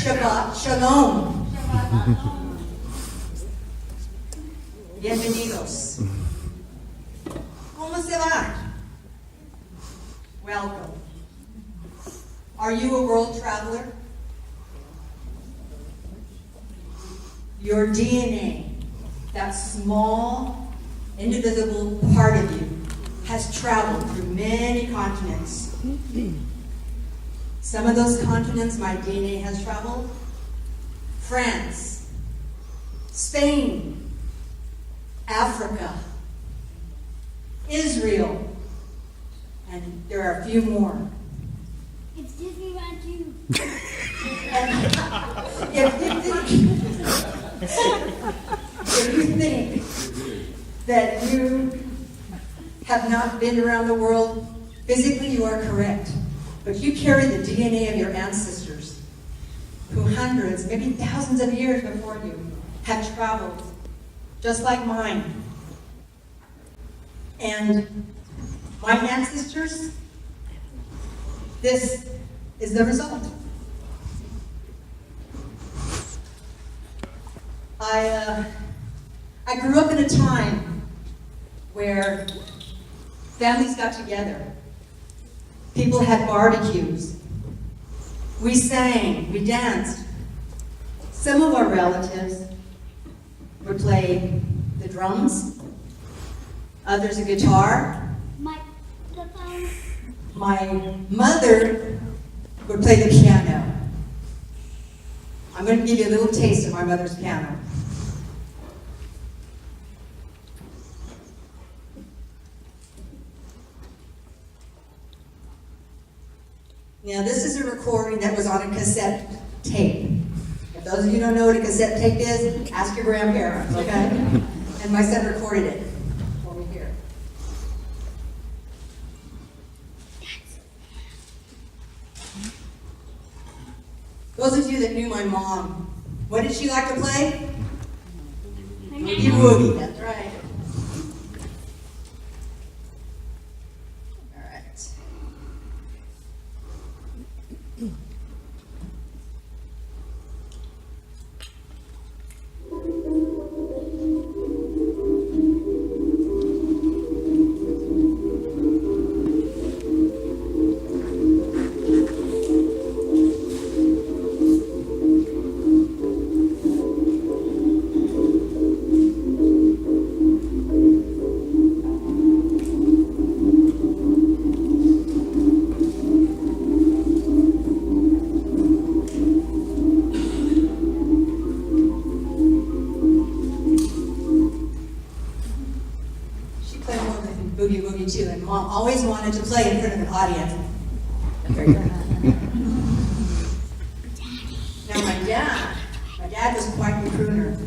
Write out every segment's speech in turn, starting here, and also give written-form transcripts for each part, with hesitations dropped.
Shabbat Shalom. Bienvenidos. ¿Cómo se va? Welcome. Are you a world traveler? Your DNA, that small, indivisible part of you, has traveled through many continents. Some of those continents my DNA has traveled: France, Spain, Africa, Israel, and there are a few more. It's Disneyland too. If you think that you have not been around the world, physically you are correct. But you carry the DNA of your ancestors, who hundreds, maybe thousands of years before you have traveled, just like mine. And my ancestors, this is the result. I grew up in a time where families got together. People had barbecues. We sang, we danced. Some of our relatives would play the drums, others a guitar. My mother would play the piano. I'm going to give you a little taste of my mother's piano. Now, this is a recording that was on a cassette tape. If those of you don't know what a cassette tape is, ask your grandparents, okay? And my son recorded it for me here. Those of you that knew my mom, what did she like to play? Boogie woogie, that's right. All right. Boogie Woogie too, and Mom always wanted to play in front of an audience. Now my dad was quite the crooner.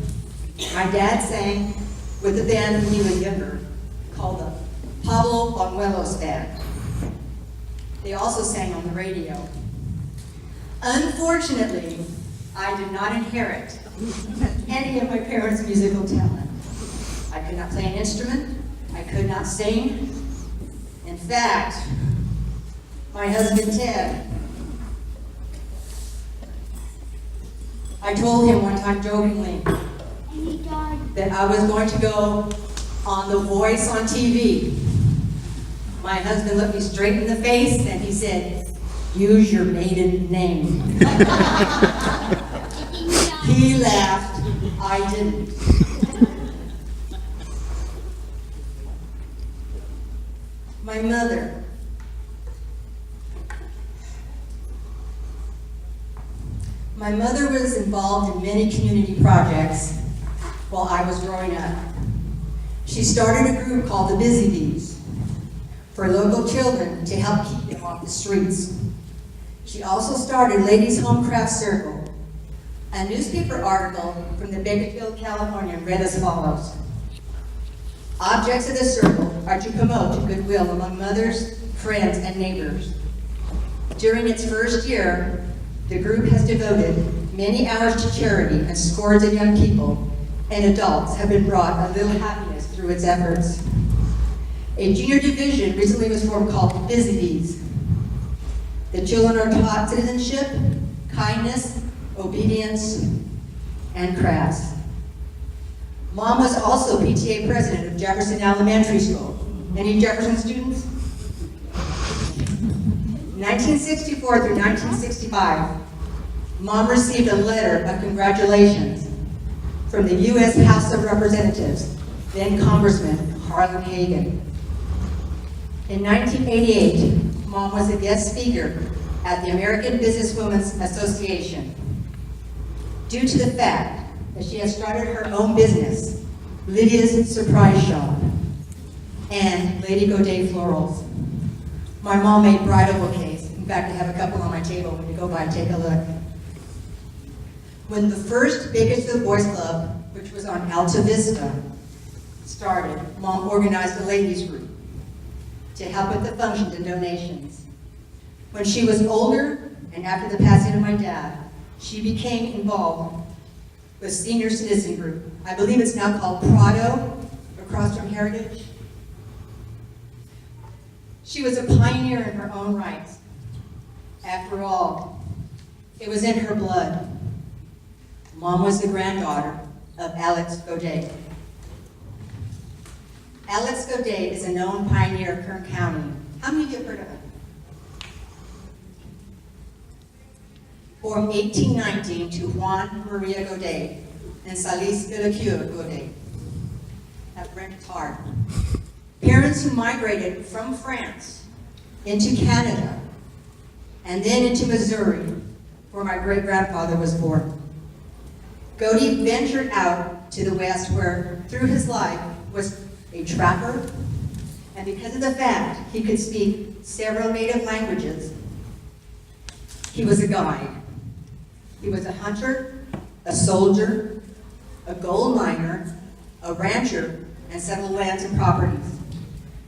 My dad sang with a band when he was younger called the Pablo Banuelos Band. They also sang on the radio. Unfortunately, I did not inherit any of my parents' musical talent. I could not play an instrument. I could not sing. In fact, my husband Ted, I told him one time jokingly that I was going to go on The Voice on TV. My husband looked me straight in the face and he said, "Use your maiden name." He laughed, I didn't. My mother. My mother was involved in many community projects while I was growing up. She started a group called the Busy Bees for local children to help keep them off the streets. She also started Ladies Home Craft Circle. A newspaper article from the Bakersfield, California read as follows: objects of the circle are to promote goodwill among mothers, friends, and neighbors. During its first year, the group has devoted many hours to charity, and scores of young people and adults have been brought a little happiness through its efforts. A junior division recently was formed called Busy Bees. The children are taught citizenship, kindness, obedience, and crafts. Mom was also PTA president of Jefferson Elementary School. Any Jefferson students? 1964 through 1965, Mom received a letter of congratulations from the U.S. House of Representatives, then Congressman Harlan Hagan. In 1988, Mom was a guest speaker at the American Businesswomen's Association. Due to the fact that she has started her own business, Lydia's Surprise Shop, and Lady Godet Florals. My mom made bridal bouquets. In fact, I have a couple on my table when you go by and take a look. When the first Bakersfield Boys Club, which was on Alta Vista, started, Mom organized a ladies group to help with the functions and donations. When she was older, and after the passing of my dad, she became involved with Senior Citizen Group. I believe it's now called Prado, across from Heritage. She was a pioneer in her own right. After all, it was in her blood. Mom was the granddaughter of Alex Godet. Alex Godet is a known pioneer of Kern County. How many of you have heard of him? Born 1819 to Juan Maria Godet and Salis Villacure Godet at Brent Tard. Parents who migrated from France into Canada and then into Missouri, where my great-grandfather was born. Godet ventured out to the West, where through his life was a trapper, and because of the fact he could speak several native languages, he was a guide. He was a hunter, a soldier, a gold miner, a rancher, and settled lands and properties.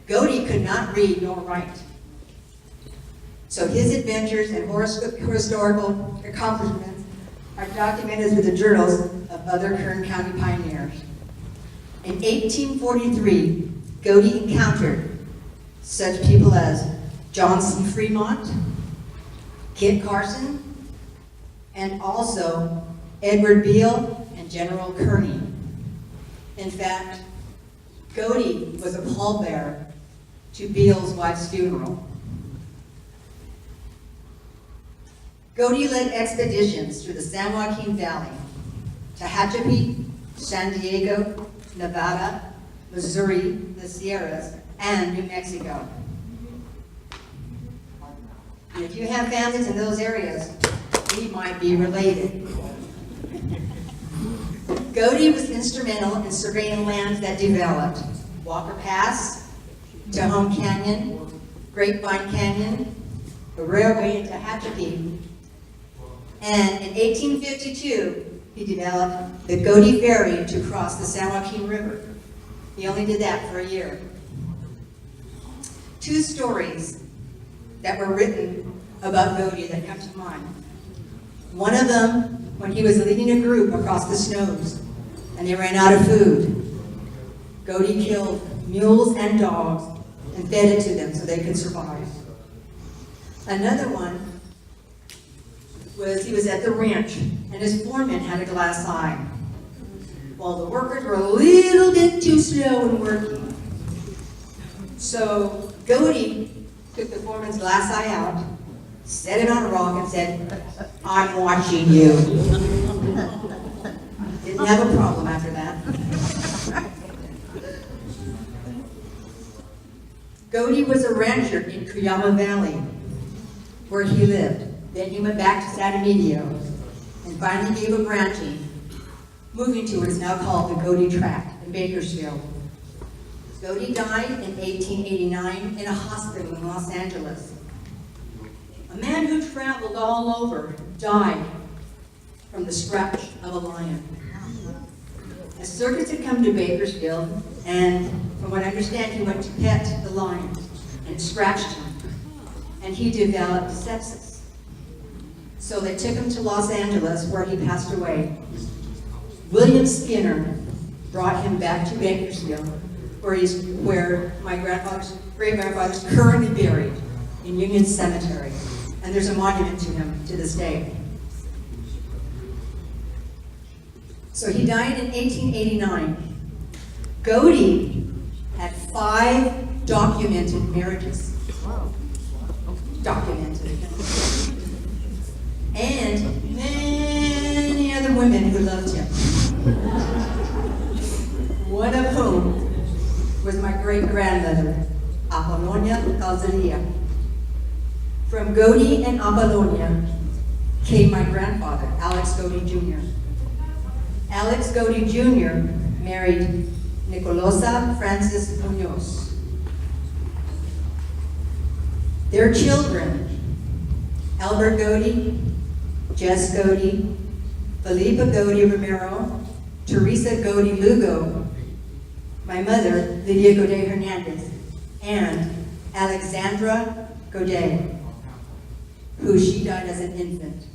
Godet could not read nor write. So his adventures and historical accomplishments are documented through the journals of other Kern County pioneers. In 1843, Godet encountered such people as John C. Fremont, Kit Carson, and also Edward Beale and General Kearney. In fact, Godet was a pallbearer to Beale's wife's funeral. Godet led expeditions through the San Joaquin Valley, Tehachapi, San Diego, Nevada, Missouri, the Sierras, and New Mexico. And if you have families in those areas, we might be related. Godet was instrumental in surveying lands that developed Walker Pass, Tejon Canyon, Grapevine Canyon, the railway into Tehachapi, and in 1852, he developed the Godet Ferry to cross the San Joaquin River. He only did that for a year. Two stories that were written about Godet that come to mind. One of them, when he was leading a group across the snows, and they ran out of food. Godet killed mules and dogs and fed it to them so they could survive. Another one was he was at the ranch, and his foreman had a glass eye. Well, the workers were a little bit too slow in working. So Godet took the foreman's glass eye out, set it on a rock, and said, "I'm watching you." Didn't have a problem after that. Godet was a rancher in Cuyama Valley, where he lived. Then he went back to San Emilio and finally gave up ranching, moving to what is now called the Godet Tract in Bakersfield. Godet died in 1889 in a hospital in Los Angeles. A man who traveled all over died from the scratch of a lion. A circus had come to Bakersfield, and from what I understand, he went to pet the lion and scratched him, and he developed sepsis. So they took him to Los Angeles, where he passed away. William Skinner brought him back to Bakersfield, where my great-grandfather is currently buried in Union Cemetery, and there's a monument to him to this day. So he died in 1889. Godey had 5 documented marriages. Documented. And many other women who loved him. One of whom was my great-grandmother, Apollonia Calzania. From Godey and Apollonia came my grandfather, Alex Godey Jr. Alex Godey Jr. married Nicolosa Francis Munoz. Their children, Albert Godey, Jess Godey, Felipa Godey Romero, Teresa Godey Lugo, my mother, Lydia Godet Hernandez, and Alexandra Godet, who she died as an infant.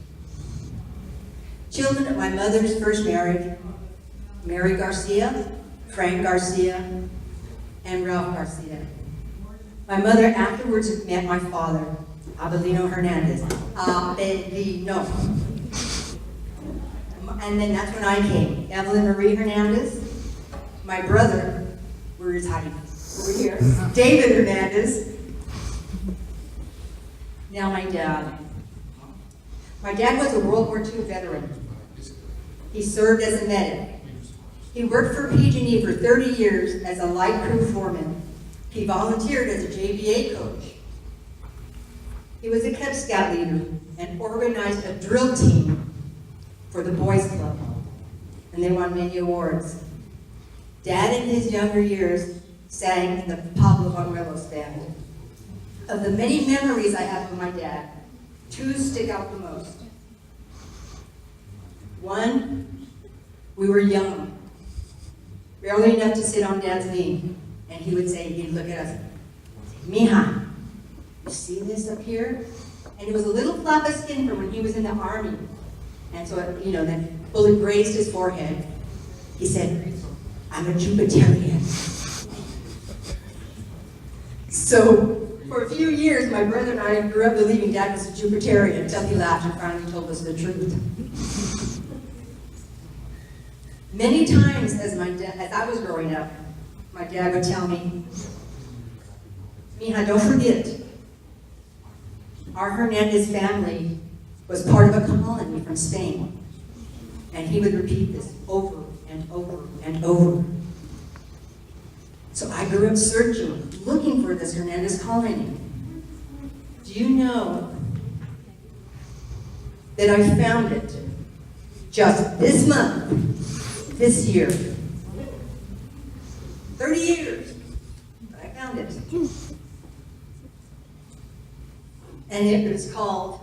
Children of my mother's first marriage, Mary Garcia, Frank Garcia, and Ralph Garcia. My mother afterwards met my father, Abelino Hernandez. Abelino. And then that's when I came. Evelyn Marie Hernandez, my brother, where is hiding? Over here. David Hernandez. Now my dad. My dad was a World War II veteran. He served as a medic. He worked for PG&E for 30 years as a light crew foreman. He volunteered as a JVA coach. He was a Cub Scout leader and organized a drill team for the Boys Club, and they won many awards. Dad, in his younger years, sang in the Pablo Banuelos band. Of the many memories I have of my dad, 2 stick out the most. One, we were young, barely enough to sit on Dad's knee, and he would say, he'd look at us, Mija, you see this up here? And it was a little flap of skin from when he was in the army. And so, that bullet grazed his forehead. He said, I'm a Jupiterian. So, for a few years, my brother and I grew up believing Dad was a Jupiterian until he laughed and finally told us the truth. Many times as I was growing up, my dad would tell me, Mija, don't forget, our Hernandez family was part of a colony from Spain. And he would repeat this over and over and over. So I grew up searching, looking for this Hernandez colony. Do you know that I found it just this month, this year? 30 years, but I found it. And it was called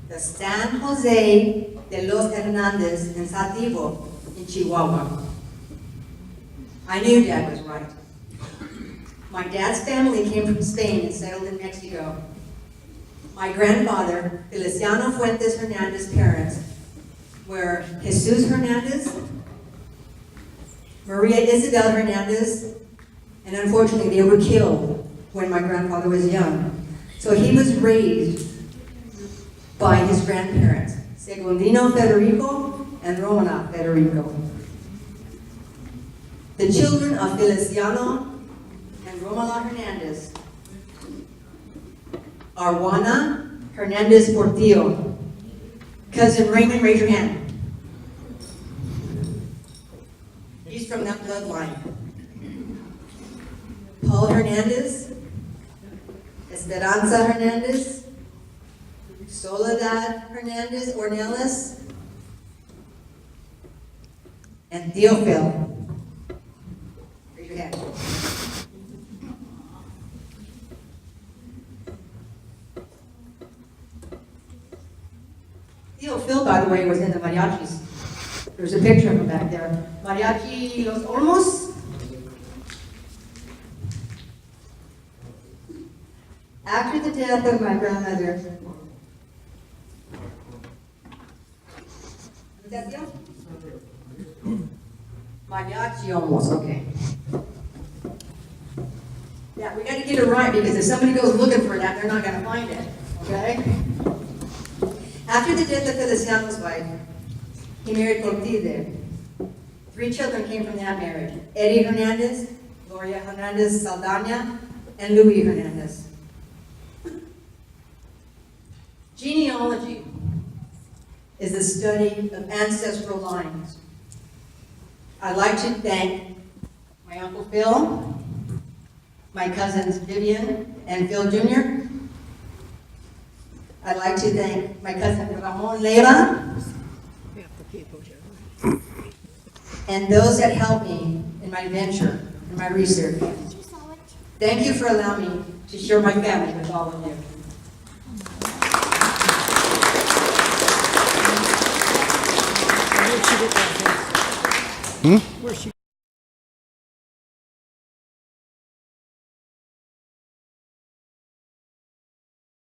the San Jose de los Hernandez in Sativo, in Chihuahua. I knew Dad was right. My dad's family came from Spain and settled in Mexico. My grandfather, Feliciano Fuentes Hernandez's parents, were Jesus Hernandez, Maria Isabel Hernandez, and unfortunately they were killed when my grandfather was young. So he was raised by his grandparents, Segundino Federico and Romana Federico. The children of Feliciano and Romana Hernandez are Juana Hernandez Portillo. Cousin Raymond, raise your hand. He's from that bloodline. Paul Hernandez, Esperanza Hernandez, Soledad Hernandez Ornelas, and Theophil. Raise your hand. Theophil, by the way, was in the mariachis. There's a picture of him back there. Mariachi Los Olmos. After the death of my grandmother, Mariachi Olmos, okay. Yeah, we got to get it right because if somebody goes looking for that, they're not going to find it, okay? After the death of Feliciano's wife, he married Clotilde. 3 children came from that marriage: Eddie Hernandez, Gloria Hernandez Saldana, and Louis Hernandez. Genealogy is the study of ancestral lines. I'd like to thank my Uncle Phil, my cousins Vivian and Phil Jr. I'd like to thank my cousin Ramon Leiva, and those that helped me in my venture, in my research. Thank you for allowing me to share my family with all of you. Where'd she get that? Where's she?